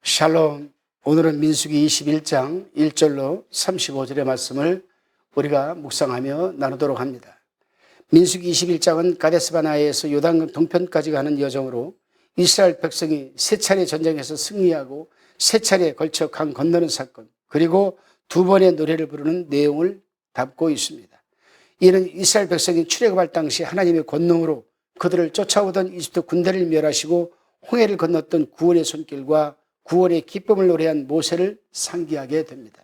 샬롬. 오늘은 민수기 21장 1절로 35절의 말씀을 우리가 묵상하며 나누도록 합니다. 민수기 21장은 가데스바네아에서 요단 동편까지 가는 여정으로 이스라엘 백성이 세 차례 전쟁에서 승리하고 세 차례에 걸쳐 강 건너는 사건, 그리고 두 번의 노래를 부르는 내용을 담고 있습니다. 이는 이스라엘 백성이 출애굽할 당시 하나님의 권능으로 그들을 쫓아오던 이집트 군대를 멸하시고 홍해를 건넜던 구원의 손길과 구원의 기쁨을 노래한 모세를 상기하게 됩니다.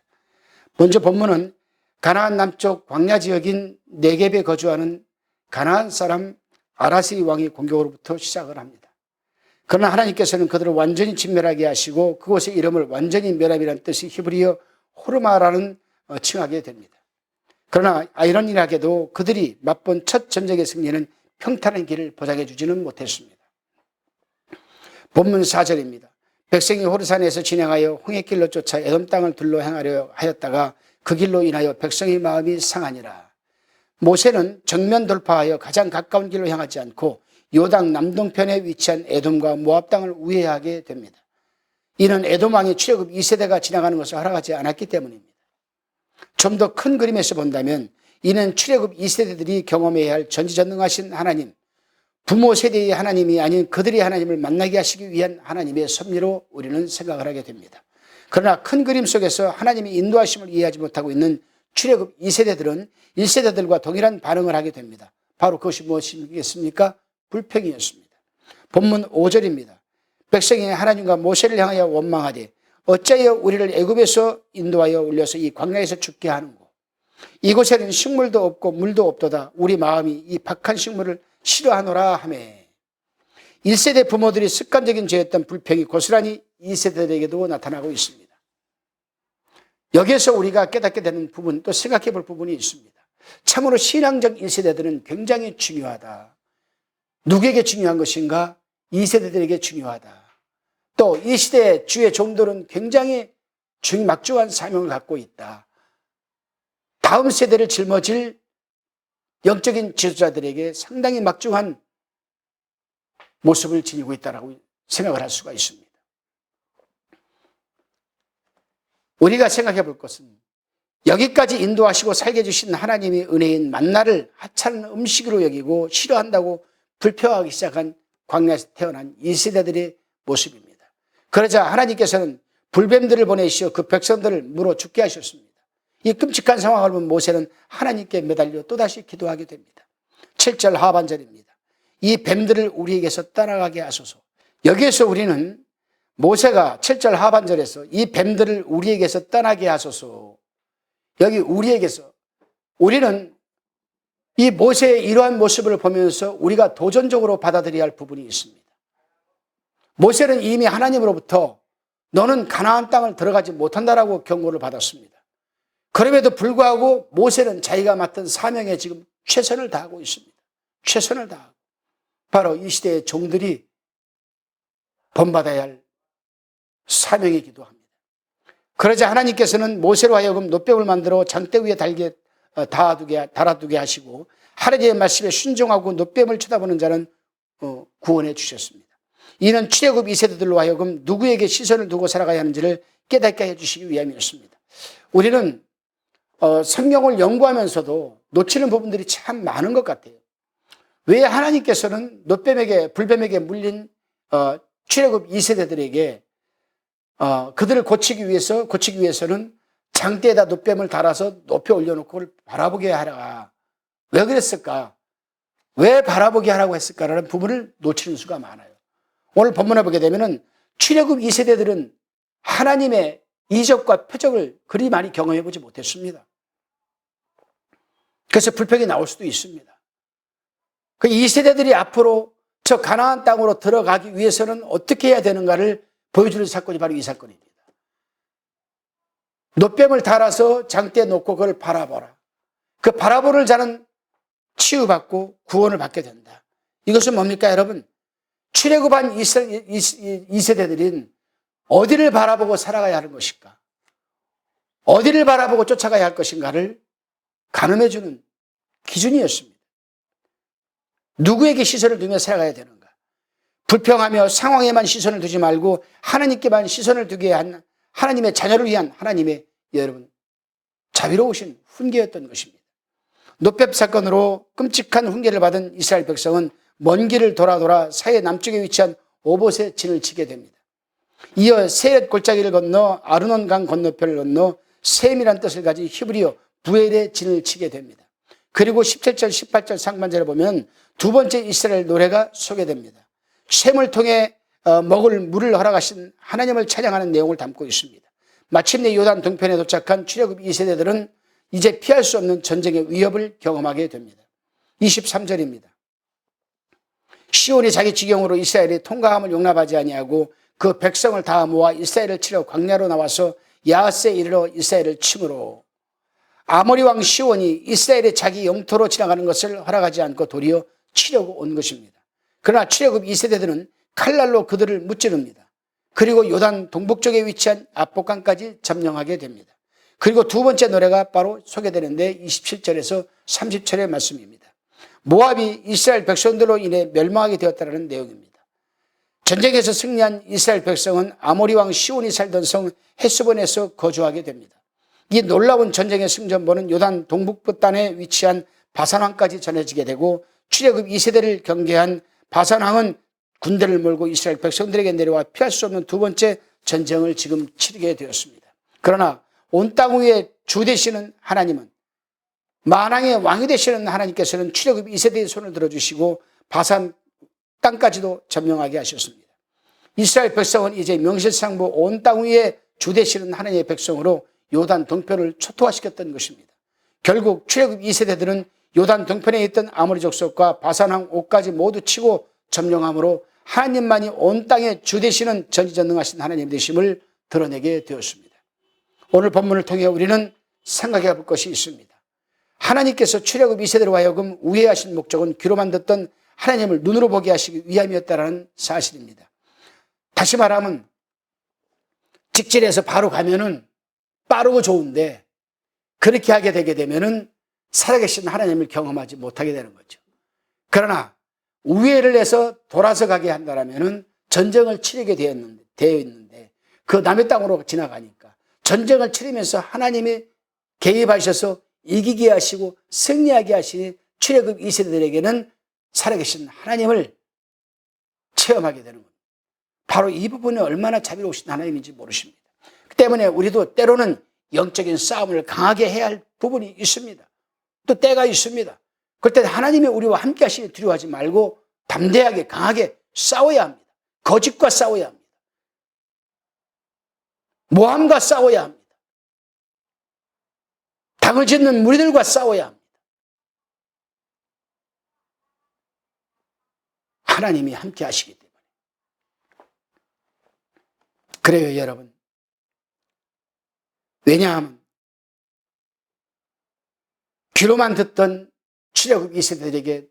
먼저 본문은 가나안 남쪽 광야 지역인 네겝에 거주하는 가나안 사람 아라스의 왕의 공격으로부터 시작을 합니다. 그러나 하나님께서는 그들을 완전히 진멸하게 하시고 그곳의 이름을 완전히 멸함이라는 뜻이 히브리어 호르마라는 칭하게 됩니다. 그러나 아이러니하게도 그들이 맛본 첫 전쟁의 승리는 평탄한 길을 보장해 주지는 못했습니다. 본문 4절입니다. 백성이 호르산에서 진행하여 홍해길로 쫓아 에돔 땅을 둘러 행하려 하였다가 그 길로 인하여 백성의 마음이 상하니라. 모세는 정면 돌파하여 가장 가까운 길로 향하지 않고 요단 남동편에 위치한 에돔과 모압 땅을 우회하게 됩니다. 이는 에돔 왕의 출애굽 2세대가 지나가는 것을 허락하지 않았기 때문입니다. 좀 더 큰 그림에서 본다면 이는 출애굽 2세대들이 경험해야 할 전지전능하신 하나님, 부모 세대의 하나님이 아닌 그들이 하나님을 만나게 하시기 위한 하나님의 섭리로 우리는 생각을 하게 됩니다. 그러나 큰 그림 속에서 하나님의 인도하심을 이해하지 못하고 있는 출애굽 2세대들은 1세대들과 동일한 반응을 하게 됩니다. 바로 그것이 무엇이겠습니까? 불평이었습니다. 본문 5절입니다. 백성이 하나님과 모세를 향하여 원망하되 어찌하여 우리를 애굽에서 인도하여 올려서 이 광야에서 죽게 하는고? 이곳에는 식물도 없고 물도 없도다. 우리 마음이 이 박한 식물을 싫어하노라 하며 1세대 부모들이 습관적인 죄였던 불평이 고스란히 2세대들에게도 나타나고 있습니다. 여기에서 우리가 깨닫게 되는 부분, 또 생각해 볼 부분이 있습니다. 참으로 신앙적 1세대들은 굉장히 중요하다. 누구에게 중요한 것인가? 2세대들에게 중요하다. 또 이 시대의 주의 종들은 굉장히 막중한 사명을 갖고 있다. 다음 세대를 짊어질 영적인 지도자들에게 상당히 막중한 모습을 지니고 있다고 생각을 할 수가 있습니다. 우리가 생각해 볼 것은 여기까지 인도하시고 살게 해주신 하나님의 은혜인 만나를 하찮은 음식으로 여기고 싫어한다고 불평하기 시작한 광야에서 태어난 2세대들의 모습입니다. 그러자 하나님께서는 불뱀들을 보내시어 그 백성들을 물어 죽게 하셨습니다. 이 끔찍한 상황을 보면 모세는 하나님께 매달려 또다시 기도하게 됩니다. 7절 하반절입니다. 이 뱀들을 우리에게서 떠나가게 하소서. 여기에서 우리는 모세가 7절 하반절에서 이 뱀들을 우리에게서 떠나게 하소서. 여기 우리에게서, 우리는 이 모세의 이러한 모습을 보면서 우리가 도전적으로 받아들여야 할 부분이 있습니다. 모세는 이미 하나님으로부터 너는 가나안 땅을 들어가지 못한다라고 경고를 받았습니다. 그럼에도 불구하고 모세는 자기가 맡은 사명에 지금 최선을 다하고 있습니다. 최선을 다하고. 바로 이 시대의 종들이 본받아야 할 사명이기도 합니다. 그러자 하나님께서는 모세로 하여금 놋뱀을 만들어 장대 위에 달아두게 하시고 하나님의 말씀에 순종하고 놋뱀을 쳐다보는 자는 구원해 주셨습니다. 이는 출애굽 2세대들로 하여금 누구에게 시선을 두고 살아가야 하는지를 깨닫게 해주시기 위함이었습니다. 우리는 성경을 연구하면서도 놓치는 부분들이 참 많은 것 같아요. 왜 하나님께서는 불뱀에게 물린 출애굽 2세대들에게 그들을 고치기 위해서는 장대에다 놋뱀을 달아서 높여 올려놓고 그걸 바라보게 하라. 왜 그랬을까? 왜 바라보게 하라고 했을까라는 부분을 놓치는 수가 많아요. 오늘 본문에 보게 되면은 출애굽 2세대들은 하나님의 이적과 표적을 그리 많이 경험해 보지 못했습니다. 그래서 불평이 나올 수도 있습니다. 그 2세대들이 앞으로 저 가나안 땅으로 들어가기 위해서는 어떻게 해야 되는가를 보여주는 사건이 바로 이 사건입니다. 놋뱀을 달아서 장대에 놓고 그걸 바라보라. 그 바라보는 자는 치유받고 구원을 받게 된다. 이것은 뭡니까, 여러분? 출애굽한 2세대들은 어디를 바라보고 살아가야 하는 것인가? 어디를 바라보고 쫓아가야 할 것인가를 가늠해주는 기준이었습니다. 누구에게 시선을 두며 살아가야 되는가? 불평하며 상황에만 시선을 두지 말고 하나님께만 시선을 두게 한 하나님의 자녀를 위한 하나님의 여러분 자비로우신 훈계였던 것입니다. 노렙 사건으로 끔찍한 훈계를 받은 이스라엘 백성은 먼 길을 돌아 사해 남쪽에 위치한 오봇에 진을 치게 됩니다. 이어 세렛 골짜기를 건너 아르논 강 건너편을 건너 셈이란 뜻을 가진 히브리어 부엘에 진을 치게 됩니다. 그리고 17절 18절 상반절에 보면 두 번째 이스라엘 노래가 소개됩니다. 셈을 통해 먹을 물을 허락하신 하나님을 찬양하는 내용을 담고 있습니다. 마침내 요단 동편에 도착한 출애굽 2세대들은 이제 피할 수 없는 전쟁의 위협을 경험하게 됩니다. 23절입니다. 시온이 자기 지경으로 이스라엘의 통과함을 용납하지 아니하고 그 백성을 다 모아 이스라엘을 치러 광야로 나와서 야하스에 이르러 이스라엘을 치므로 아모리 왕 시온이 이스라엘의 자기 영토로 지나가는 것을 허락하지 않고 도리어 치려고 온 것입니다. 그러나 출애굽 2세대들은 칼날로 그들을 무찌릅니다. 그리고 요단 동북쪽에 위치한 압복강까지 점령하게 됩니다. 그리고 두 번째 노래가 바로 소개되는데 27절에서 30절의 말씀입니다. 모압이 이스라엘 백성들로 인해 멸망하게 되었다는 내용입니다. 전쟁에서 승리한 이스라엘 백성은 아모리 왕 시온이 살던 성 헤스본에서 거주하게 됩니다. 이 놀라운 전쟁의 승전보는 요단 동북부단에 위치한 바산왕까지 전해지게 되고 출애굽 2세대를 경계한 바산왕은 군대를 몰고 이스라엘 백성들에게 내려와 피할 수 없는 두 번째 전쟁을 지금 치르게 되었습니다. 그러나 온 땅 위에 주 되시는 하나님은 만왕의 왕이 되시는 하나님께서는 출애굽 2세대의 손을 들어주시고 바산 땅까지도 점령하게 하셨습니다. 이스라엘 백성은 이제 명실상부 온 땅 위에 주 되시는 하나님의 백성으로 요단 동편을 초토화시켰던 것입니다. 결국 출애굽 2세대들은 요단 동편에 있던 아모리 족속과 바산왕 옥까지 모두 치고 점령함으로 하나님만이 온 땅에 주 되시는 전지전능하신 하나님 되심을 드러내게 되었습니다. 오늘 본문을 통해 우리는 생각해 볼 것이 있습니다. 하나님께서 출애굽 2세대로 하여금 우회하신 목적은 귀로만 듣던 하나님을 눈으로 보게 하시기 위함이었다는 사실입니다. 다시 말하면 직진해서 바로 가면은 빠르고 좋은데 그렇게 하게 되게 되면은 살아계신 하나님을 경험하지 못하게 되는 거죠. 그러나 우회를 해서 돌아서 가게 한다면은 전쟁을 치르게 되어 있는데 그 남의 땅으로 지나가니까 전쟁을 치르면서 하나님이 개입하셔서 이기게 하시고 승리하게 하시니 출애굽 2세대들에게는 살아계신 하나님을 체험하게 되는 겁니다. 바로 이 부분이 얼마나 자비로우신 하나님인지 모르십니다. 그 때문에 우리도 때로는 영적인 싸움을 강하게 해야 할 부분이 있습니다. 또 때가 있습니다. 그럴 때 하나님이 우리와 함께 하시니 두려워하지 말고 담대하게 강하게 싸워야 합니다. 거짓과 싸워야 합니다. 모함과 싸워야 합니다. 당을 짓는 무리들과 싸워야 합니다. 하나님이 함께 하시기 때문에. 그래요, 여러분. 왜냐하면 귀로만 듣던 출애굽 2세대들에게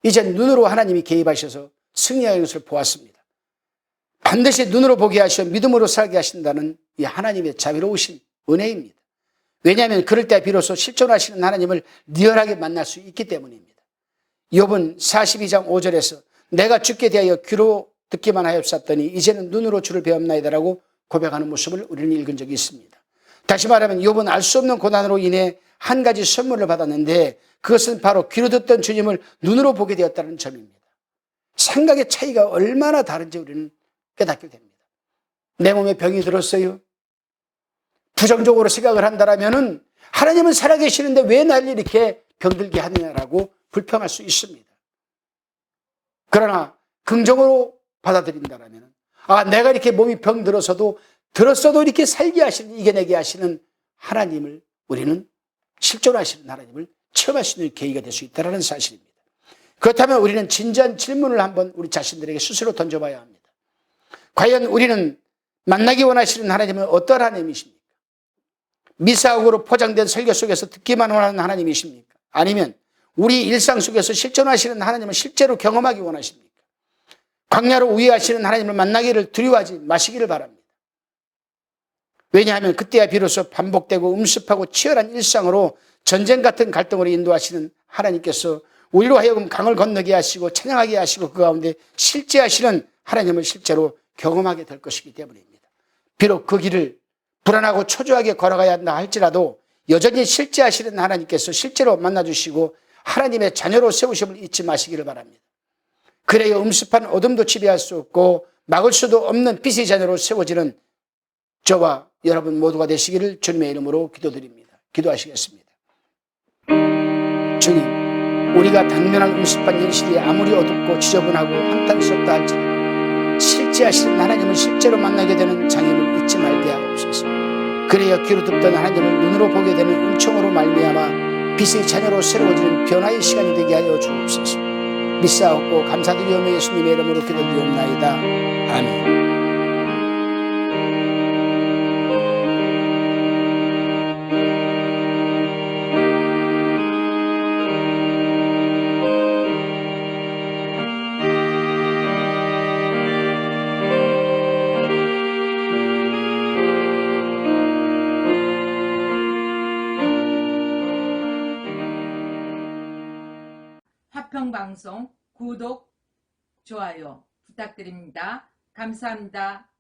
이제 눈으로 하나님이 개입하셔서 승리하는 것을 보았습니다. 반드시 눈으로 보게 하시어 믿음으로 살게 하신다는 이 하나님의 자비로우신 은혜입니다. 왜냐하면 그럴 때 비로소 실존하시는 하나님을 리얼하게 만날 수 있기 때문입니다. 욥은 42장 5절에서 내가 주께 대하여 귀로 듣기만 하였었더니 이제는 눈으로 주를 배웠나이다라고 고백하는 모습을 우리는 읽은 적이 있습니다. 다시 말하면 욥은 알 수 없는 고난으로 인해 한 가지 선물을 받았는데 그것은 바로 귀로 듣던 주님을 눈으로 보게 되었다는 점입니다. 생각의 차이가 얼마나 다른지 우리는 깨닫게 됩니다. 내 몸에 병이 들었어요. 부정적으로 생각을 한다면 하나님은 살아계시는데 왜 날 이렇게 병들게 하느냐라고 불평할 수 있습니다. 그러나 긍정으로 받아들인다면 내가 이렇게 몸이 병들었어도 이렇게 살게 하시는, 이겨내게 하시는 하나님을 우리는 실존하시는 하나님을 체험할 수 있는 계기가 될 수 있다는 사실입니다. 그렇다면 우리는 진지한 질문을 한번 우리 자신들에게 스스로 던져봐야 합니다. 과연 우리는 만나기 원하시는 하나님은 어떤 하나님이십니까? 미사옥으로 포장된 설교 속에서 듣기만 원하는 하나님이십니까? 아니면 우리 일상 속에서 실존하시는 하나님을 실제로 경험하기 원하십니까? 광야로 우회하시는 하나님을 만나기를 두려워하지 마시기를 바랍니다. 왜냐하면 그때야 비로소 반복되고 음습하고 치열한 일상으로 전쟁 같은 갈등으로 인도하시는 하나님께서 우리로 하여금 강을 건너게 하시고 찬양하게 하시고 그 가운데 실제하시는 하나님을 실제로 경험하게 될 것이기 때문입니다. 비록 그 길을 불안하고 초조하게 걸어가야 한다 할지라도 여전히 실제하시는 하나님께서 실제로 만나주시고 하나님의 자녀로 세우심을 잊지 마시기를 바랍니다. 그래야 음습한 어둠도 지배할 수 없고 막을 수도 없는 빛의 자녀로 세워지는 저와 여러분 모두가 되시기를 주님의 이름으로 기도드립니다. 기도하시겠습니다. 주님, 우리가 당면한 음습한 현실이 아무리 어둡고 지저분하고 한탄스럽다 할지라도 실제하시는 하나님을 실제로 만나게 되는 장애물 잊지 말게 하옵소서. 그래야 귀로 듣던 하나님을 눈으로 보게 되는 은총으로 말미암아 빛의 자녀로 새로워지는 변화의 시간이 되게 하여 주옵소서. 믿사옵고 감사드리오며 예수님의 이름으로 기도드리옵나이다. 아멘. 화평방송 구독, 좋아요 부탁드립니다. 감사합니다.